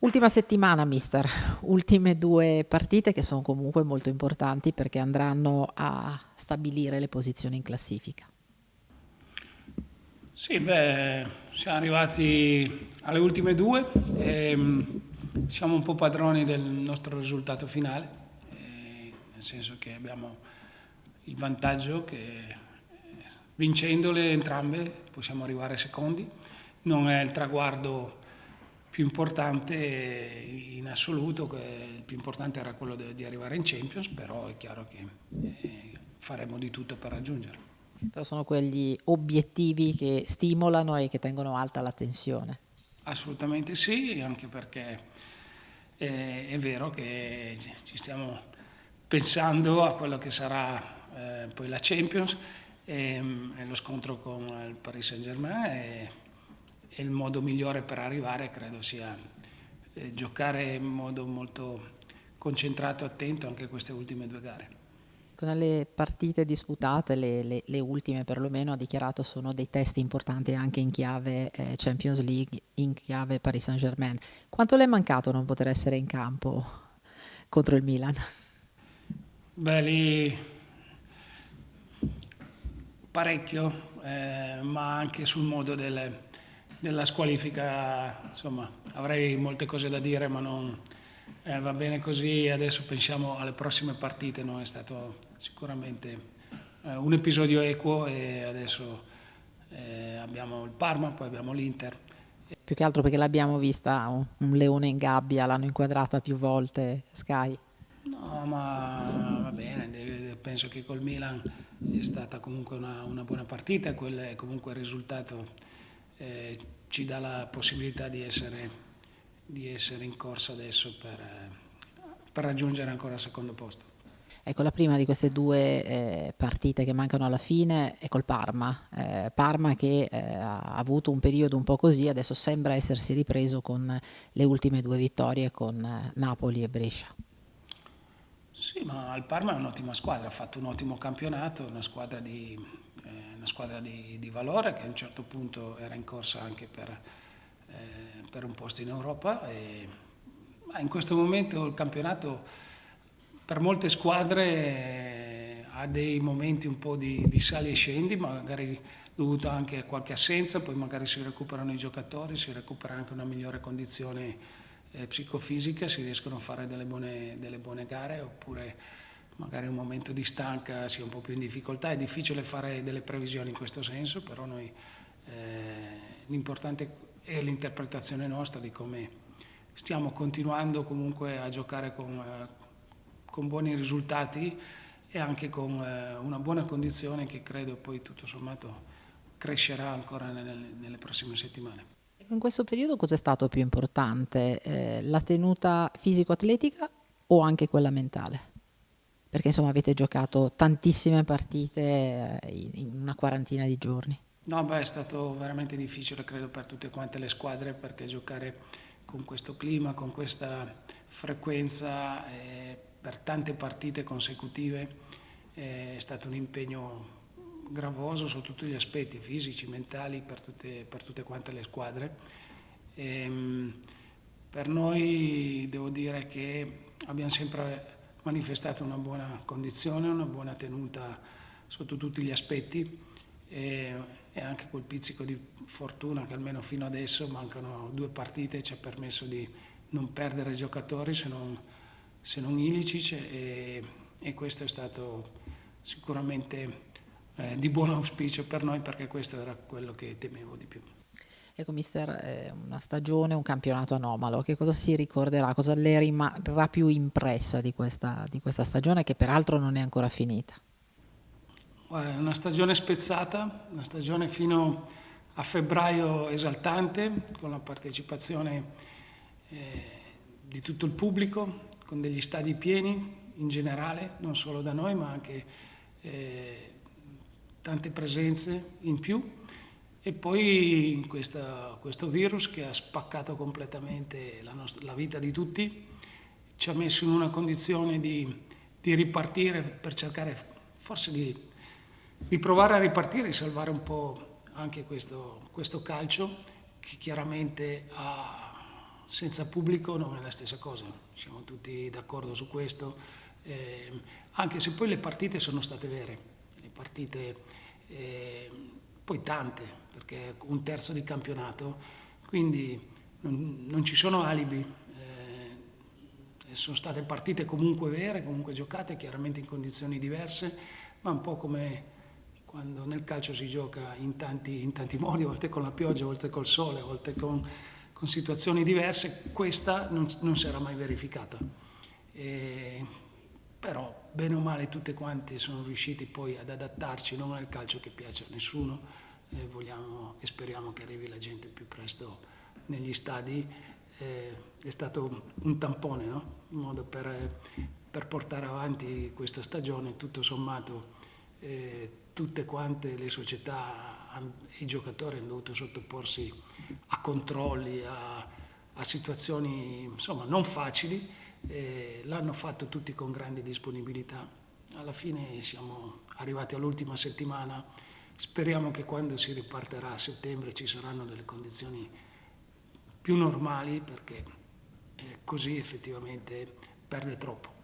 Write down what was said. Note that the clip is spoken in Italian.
Ultima settimana, mister. Ultime due partite che sono comunque molto importanti perché andranno a stabilire le posizioni in classifica. Sì, beh, siamo arrivati alle ultime due e siamo un po' padroni del nostro risultato finale, nel senso che abbiamo il vantaggio che vincendole entrambe possiamo arrivare secondi. Non è il traguardo più importante in assoluto, il più importante era quello di arrivare in Champions, però è chiaro che faremo di tutto per raggiungerlo. Però sono quegli obiettivi che stimolano e che tengono alta la tensione. Assolutamente sì, anche perché è vero che ci stiamo pensando a quello che sarà poi la Champions e lo scontro con il Paris Saint-Germain e il modo migliore per arrivare credo sia giocare in modo molto concentrato e attento anche a queste ultime due gare. Con le partite disputate, le ultime perlomeno, ha dichiarato sono dei test importanti anche in chiave Champions League, in chiave Paris Saint-Germain. Quanto le è mancato non poter essere in campo contro il Milan? Beh, lì parecchio, ma anche sul modo della squalifica, insomma, avrei molte cose da dire, ma non va bene così. Adesso pensiamo alle prossime partite, no? È stato sicuramente un episodio equo e adesso abbiamo il Parma, poi abbiamo l'Inter. Più che altro perché l'abbiamo vista un leone in gabbia, l'hanno inquadrata più volte Sky. No, ma va bene, penso che col Milan è stata comunque una buona partita, comunque il risultato ci dà la possibilità di essere in corsa adesso per raggiungere ancora il secondo posto. Ecco, la prima di queste due partite che mancano alla fine è col Parma. Parma che ha avuto un periodo un po' così, adesso sembra essersi ripreso con le ultime due vittorie con Napoli e Brescia. Sì, ma il Parma è un'ottima squadra, ha fatto un ottimo campionato, una squadra di valore che a un certo punto era in corsa anche per un posto in Europa. Ma in questo momento il campionato per molte squadre ha dei momenti un po' di sali e scendi, magari dovuto anche a qualche assenza, poi magari si recuperano i giocatori, si recupera anche una migliore condizione psicofisica, si riescono a fare delle buone gare, oppure magari in un momento di stanca si è un po' più in difficoltà. È difficile fare delle previsioni in questo senso, però noi l'importante è l'interpretazione nostra di come stiamo continuando comunque a giocare con buoni risultati e anche con una buona condizione che credo poi tutto sommato crescerà ancora nelle prossime settimane. In questo periodo cos'è stato più importante? La tenuta fisico-atletica o anche quella mentale? Perché insomma avete giocato tantissime partite in una quarantina di giorni. No, beh, è stato veramente difficile, credo, per tutte quante le squadre, perché giocare con questo clima, con questa frequenza, per tante partite consecutive, è stato un impegno gravoso su tutti gli aspetti fisici, mentali, per tutte quante le squadre. Per noi devo dire che abbiamo sempre manifestato una buona condizione, una buona tenuta sotto tutti gli aspetti e anche quel pizzico di fortuna che almeno fino adesso mancano due partite ci ha permesso di non perdere giocatori se non Ilicic e questo è stato sicuramente di buon auspicio per noi perché questo era quello che temevo di più. Ecco, mister, una stagione, un campionato anomalo, che cosa si ricorderà, cosa le rimarrà più impressa di questa stagione che peraltro non è ancora finita? Una stagione spezzata, una stagione fino a febbraio esaltante, con la partecipazione di tutto il pubblico, con degli stadi pieni in generale, non solo da noi, ma anche tante presenze in più. E poi questo virus che ha spaccato completamente la vita di tutti, ci ha messo in una condizione di ripartire per cercare forse di provare a ripartire e salvare un po' anche questo calcio che chiaramente senza pubblico non è la stessa cosa, siamo tutti d'accordo su questo, anche se poi le partite sono state vere, le partite poi tante, perché un terzo di campionato, quindi non ci sono alibi, sono state partite comunque vere, comunque giocate, chiaramente in condizioni diverse, ma un po' come quando nel calcio si gioca in tanti modi, a volte con la pioggia, a volte col sole, a volte con situazioni diverse, questa non si era mai verificata. Però bene o male tutte quante sono riusciti poi ad adattarci, non è il calcio che piace a nessuno, vogliamo e speriamo che arrivi la gente più presto negli stadi, è stato un tampone, no? In modo per portare avanti questa stagione, tutto sommato tutte quante le società e i giocatori hanno dovuto sottoporsi a controlli, a situazioni insomma non facili, l'hanno fatto tutti con grande disponibilità. Alla fine siamo arrivati all'ultima settimana, speriamo che quando si ripartirà a settembre ci saranno delle condizioni più normali, perché così effettivamente perde troppo.